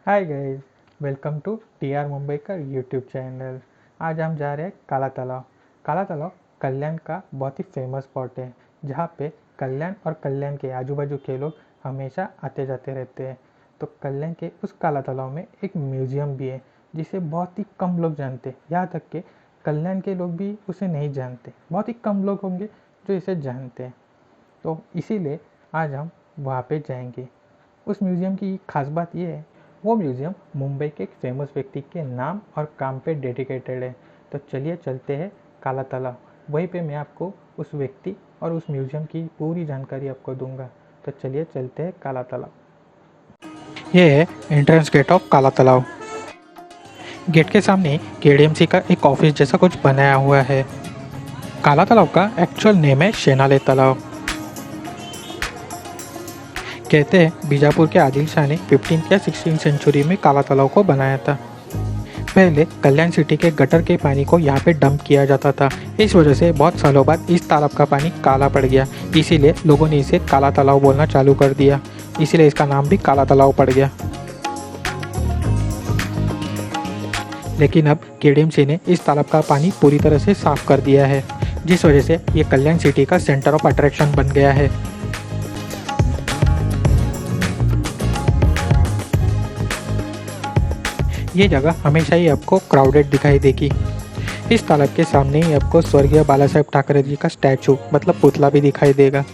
Hi guys, welcome to TR Mumbai का YouTube channel. आज हम जा रहे हैं काला तालाब। काला तालाब कल्याण का बहुत ही फेमस स्पॉट है, जहाँ पे कल्याण और कल्याण के आजू बाजू के लोग हमेशा आते जाते रहते हैं। तो कल्याण के उस काला तालाब में एक म्यूजियम भी है, जिसे बहुत ही कम लोग जानते हैं। यहाँ तक कि कल्याण के लोग भी उसे नहीं जानते, बहुत ही कम लोग होंगे जो इसे जानते हैं। तो इसीलिए आज हम वहाँ पे जाएंगे। उस म्यूज़ियम की खास बात यह है, वो म्यूज़ियम मुंबई के एक फेमस व्यक्ति के नाम और काम पे डेडिकेटेड है। तो चलिए चलते हैं काला तालाब। वहीं पे मैं आपको उस व्यक्ति और उस म्यूज़ियम की पूरी जानकारी आपको दूंगा। तो चलिए चलते हैं काला तालाब। ये है एंट्रेंस गेट ऑफ काला तालाब। गेट के सामने केडीएमसी का एक ऑफिस जैसा कुछ बनाया हुआ है। काला तालाब का एक्चुअल नेम है शेनाले तालाब। कहते हैं बीजापुर के आदिल शाह ने 15th या 16th सेंचुरी में काला तालाब को बनाया था। पहले कल्याण सिटी के गटर के पानी को यहाँ पे डंप किया जाता था। इस वजह से बहुत सालों बाद इस तालाब का पानी काला पड़ गया, इसीलिए लोगों ने इसे काला तालाब बोलना चालू कर दिया। इसीलिए इसका नाम भी काला तालाब पड़ गया। लेकिन अब केडीएमसी ने इस तालाब का पानी पूरी तरह से साफ कर दिया है, जिस वजह से ये कल्याण सिटी का सेंटर ऑफ अट्रैक्शन बन गया है। ये जगह हमेशा ही आपको क्राउडेड दिखाई देगी। इस तालाब के सामने ही आपको स्वर्गीय बाला साहेब ठाकरे जी का स्टैचू मतलब पुतला भी दिखाई देगा।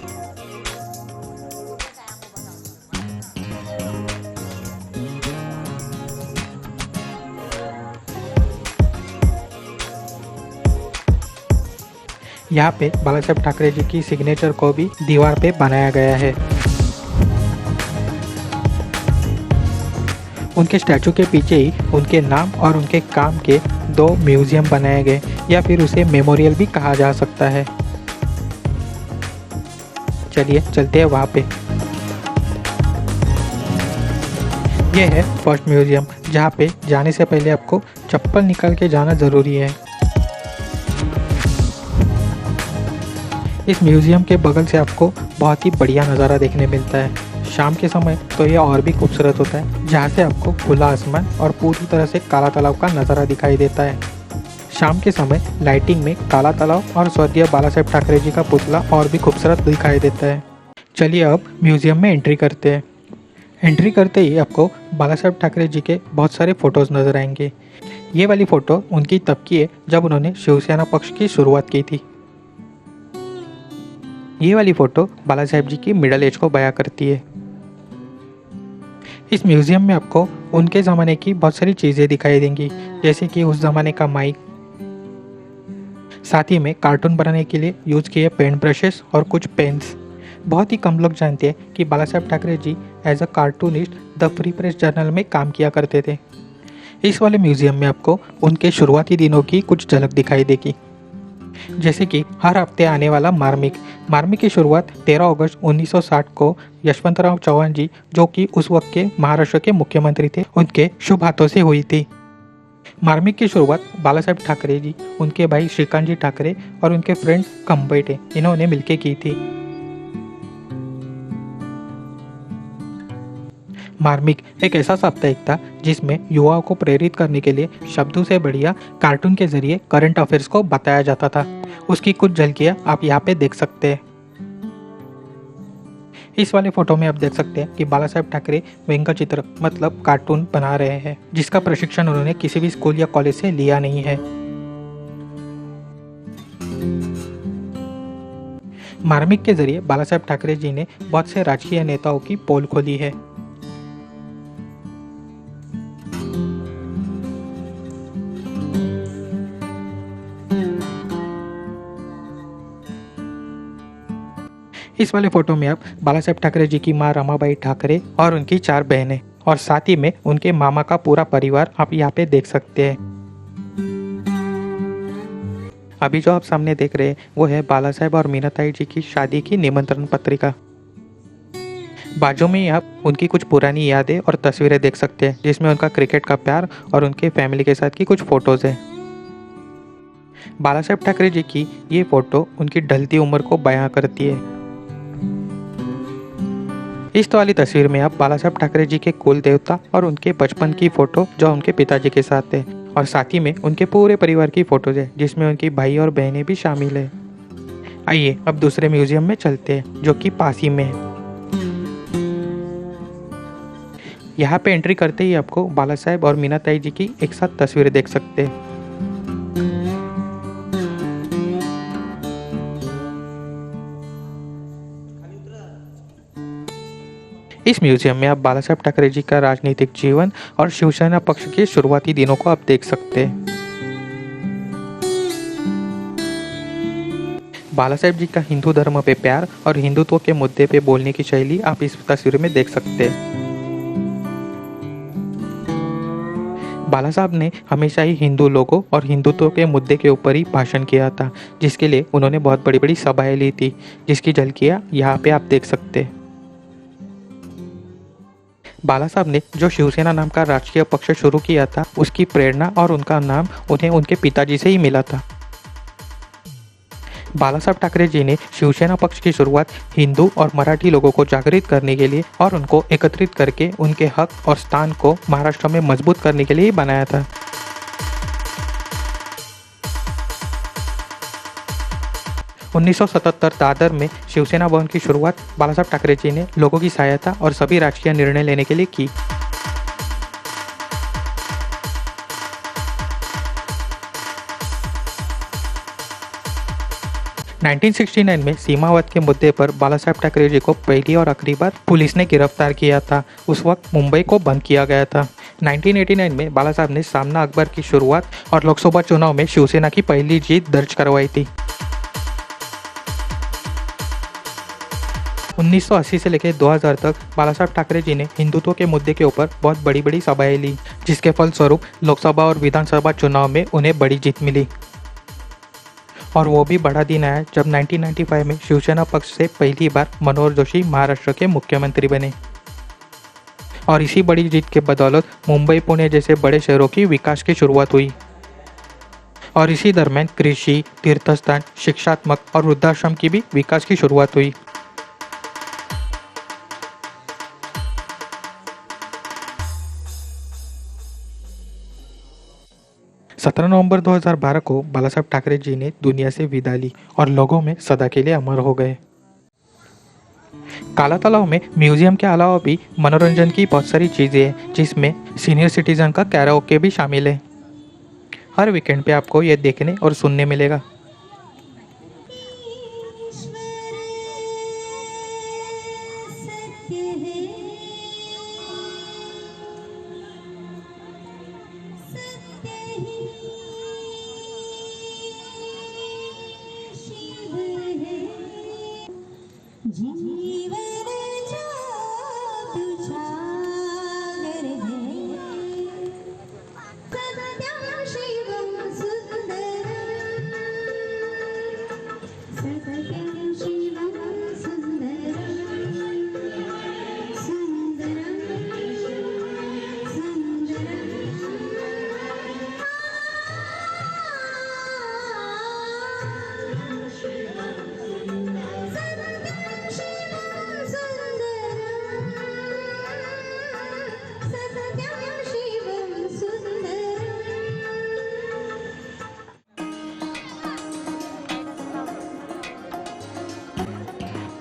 यहाँ पे बाला साहेब ठाकरे जी की सिग्नेचर को भी दीवार पे बनाया गया है। उनके स्टैचू के पीछे ही उनके नाम और उनके काम के 2 म्यूजियम बनाए गए, या फिर उसे मेमोरियल भी कहा जा सकता है। चलिए चलते हैं वहाँ पे। यह है फर्स्ट म्यूजियम, जहाँ पे जाने से पहले आपको चप्पल निकाल के जाना ज़रूरी है। इस म्यूजियम के बगल से आपको बहुत ही बढ़िया नज़ारा देखने मिलता है। शाम के समय तो यह और भी खूबसूरत होता है, जहाँ से आपको खुला आसमान और पूरी तरह से काला तालाब का नज़ारा दिखाई देता है। शाम के समय लाइटिंग में काला तालाब और स्वर्गीय बाला साहेब ठाकरे जी का पुतला और भी खूबसूरत दिखाई देता है। चलिए अब म्यूजियम में एंट्री करते हैं। एंट्री करते ही आपको बाला साहेब ठाकरे जी के बहुत सारे फ़ोटोज़ नज़र आएंगे। ये वाली फ़ोटो उनकी तब की है जब उन्होंने शिवसेना पक्ष की शुरुआत की थी। ये वाली फ़ोटो बाला साहेब जी की मिडल एज को बयां करती है। इस म्यूज़ियम में आपको उनके ज़माने की बहुत सारी चीज़ें दिखाई देंगी, जैसे कि उस ज़माने का माइक, साथ ही में कार्टून बनाने के लिए यूज़ किए पेंट ब्रशेस और कुछ पेन्स। बहुत ही कम लोग जानते हैं कि Balasaheb Thackeray ji as a cartoonist the Free Press Journal में काम किया करते थे। इस वाले म्यूज़ियम में आपको उनके शुरुआती दिनों की कुछ झलक दिखाई देगी, जैसे कि हर हफ्ते आने वाला मार्मिक की शुरुआत 13 अगस्त 1960 को यशवंतराव चौहान जी, जो कि उस वक्त के महाराष्ट्र के मुख्यमंत्री थे, उनके शुभ हाथों से हुई थी। मार्मिक की शुरुआत बाला साहेब ठाकरे जी, उनके भाई श्रीकांत जी ठाकरे और उनके फ्रेंड कंबैटे, इन्होंने मिलकर की थी। मार्मिक एक ऐसा साप्ताहिक था जिसमें युवाओं को प्रेरित करने के लिए शब्दों से बढ़िया कार्टून के जरिए करंट अफेयर्स को बताया जाता था। उसकी कुछ झलकियाँ आप यहाँ पे देख सकते हैं। इस वाले फोटो में आप देख सकते हैं कि बाला साहेब ठाकरे व्यंग्यचित्र मतलब कार्टून बना रहे हैं, जिसका प्रशिक्षण उन्होंने किसी भी स्कूल या कॉलेज से लिया नहीं है। मार्मिक के जरिए बाला साहेब ठाकरे जी ने बहुत से राजकीय नेताओं की पोल खोली है। इस वाले फोटो में आप बाला साहेब ठाकरे जी की माँ रमाबाई ठाकरे और उनकी 4 बहनें और साथ ही में उनके मामा का पूरा परिवार आप यहाँ पे देख सकते हैं। अभी जो आप सामने देख रहे हैं वो है बाला साहेब और मीनाताई जी की शादी की निमंत्रण पत्रिका। बाजू में ही आप उनकी कुछ पुरानी यादें और तस्वीरें देख सकते हैं, जिसमें उनका क्रिकेट का प्यार और उनके फैमिली के साथ की कुछ फोटोज हैं। बाला साहेब ठाकरे जी की ये फोटो उनकी ढलती उम्र को बयां करती है। इस वाली तस्वीर में आप बाला साहब ठाकरे जी के कुल देवता और उनके बचपन की फोटो जो उनके पिताजी के साथ है, और साथ ही में उनके पूरे परिवार की फोटोज है जिसमें उनकी भाई और बहनें भी शामिल है। आइए अब दूसरे म्यूजियम में चलते हैं जो कि पास ही में है। यहाँ पे एंट्री करते ही आपको बाला साहेब और मीनाताई जी की एक साथ तस्वीरें देख सकते हैं। इस म्यूजियम में आप बाला साहेब ठाकरे जी का राजनीतिक जीवन और शिवसेना पक्ष के शुरुआती दिनों को आप देख सकते हैं। बाला साहेब जी का हिंदू धर्म पे प्यार और हिंदुत्व के मुद्दे पे बोलने की शैली आप इस तस्वीर में देख सकते हैं। बाला साहब ने हमेशा ही हिंदू लोगों और हिंदुत्व के मुद्दे के ऊपर ही भाषण किया था, जिसके लिए उन्होंने बहुत बड़ी बड़ी सभाएं ली थी, जिसकी झलकियां यहाँ पे आप देख सकते हैं। बाला साहब ने जो शिवसेना नाम का राजकीय पक्ष शुरू किया था, उसकी प्रेरणा और उनका नाम उन्हें उनके पिताजी से ही मिला था। बाला साहब ठाकरे जी ने शिवसेना पक्ष की शुरुआत हिंदू और मराठी लोगों को जागृत करने के लिए और उनको एकत्रित करके उनके हक और स्थान को महाराष्ट्र में मजबूत करने के लिए ही बनाया था। उन्नीस दादर में शिवसेना भवन की शुरुआत बाला साहब ठाकरे जी ने लोगों की सहायता और सभी राजकीय निर्णय लेने के लिए की। नाइनटीन 1969 में सीमावर्त के मुद्दे पर बाला साहब ठाकरे जी को पहली और आखिरी बार पुलिस ने गिरफ्तार किया था। उस वक्त मुंबई को बंद किया गया था। 1989 में बाला साहब ने सामना अकबर की शुरुआत और लोकसभा चुनाव में शिवसेना की पहली जीत दर्ज करवाई थी। 1980 से लेकर 2000 तक बाला साहब ठाकरे जी ने हिंदुत्व के मुद्दे के ऊपर बहुत बड़ी बड़ी सभाएं ली, जिसके फलस्वरूप लोकसभा और विधानसभा चुनाव में उन्हें बड़ी जीत मिली। और वो भी बड़ा दिन आया जब 1995 में शिवसेना पक्ष से पहली बार मनोहर जोशी महाराष्ट्र के मुख्यमंत्री बने। और इसी बड़ी जीत के बदौलत मुंबई पुणे जैसे बड़े शहरों की विकास की शुरुआत हुई। और इसी दरम्यान कृषि, तीर्थस्थान, शिक्षात्मक और वृद्धाश्रम की भी विकास की शुरुआत हुई। सत्रह नवंबर 2012 को बाला साहब ठाकरे जी ने दुनिया से विदा ली और लोगों में सदा के लिए अमर हो गए। काला तालाब में म्यूजियम के अलावा भी मनोरंजन की बहुत सारी चीज़ें हैं, जिसमें सीनियर सिटीजन का कैराओके भी शामिल है। हर वीकेंड पे आपको ये देखने और सुनने मिलेगा।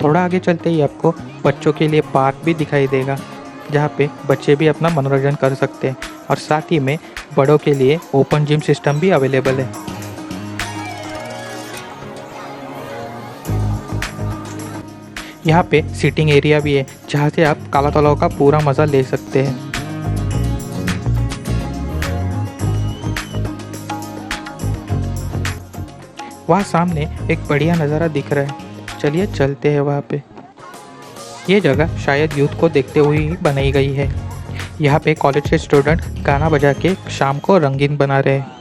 थोड़ा आगे चलते ही आपको बच्चों के लिए पार्क भी दिखाई देगा, जहाँ पे बच्चे भी अपना मनोरंजन कर सकते हैं और साथ ही में बड़ों के लिए ओपन जिम सिस्टम भी अवेलेबल है। यहाँ पे सीटिंग एरिया भी है, जहाँ से आप काला तालाब का पूरा मज़ा ले सकते हैं। वहाँ सामने एक बढ़िया नज़ारा दिख रहा है, चलिए चलते हैं वहाँ पे। ये जगह शायद यूथ को देखते हुए ही बनाई गई है। यहाँ पे कॉलेज के स्टूडेंट गाना बजा के शाम को रंगीन बना रहे हैं।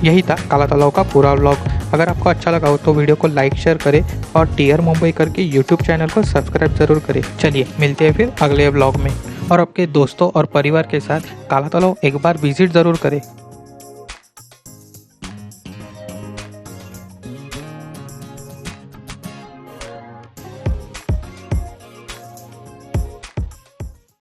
यही था काला तालाब का पूरा व्लॉग। अगर आपको अच्छा लगा हो तो वीडियो को लाइक शेयर करें और टीआर मुंबई करके यूट्यूब चैनल को सब्सक्राइब जरूर करें। चलिए मिलते हैं फिर अगले व्लॉग में। और आपके दोस्तों और परिवार के साथ काला तालाब एक बार विजिट ज़रूर करें।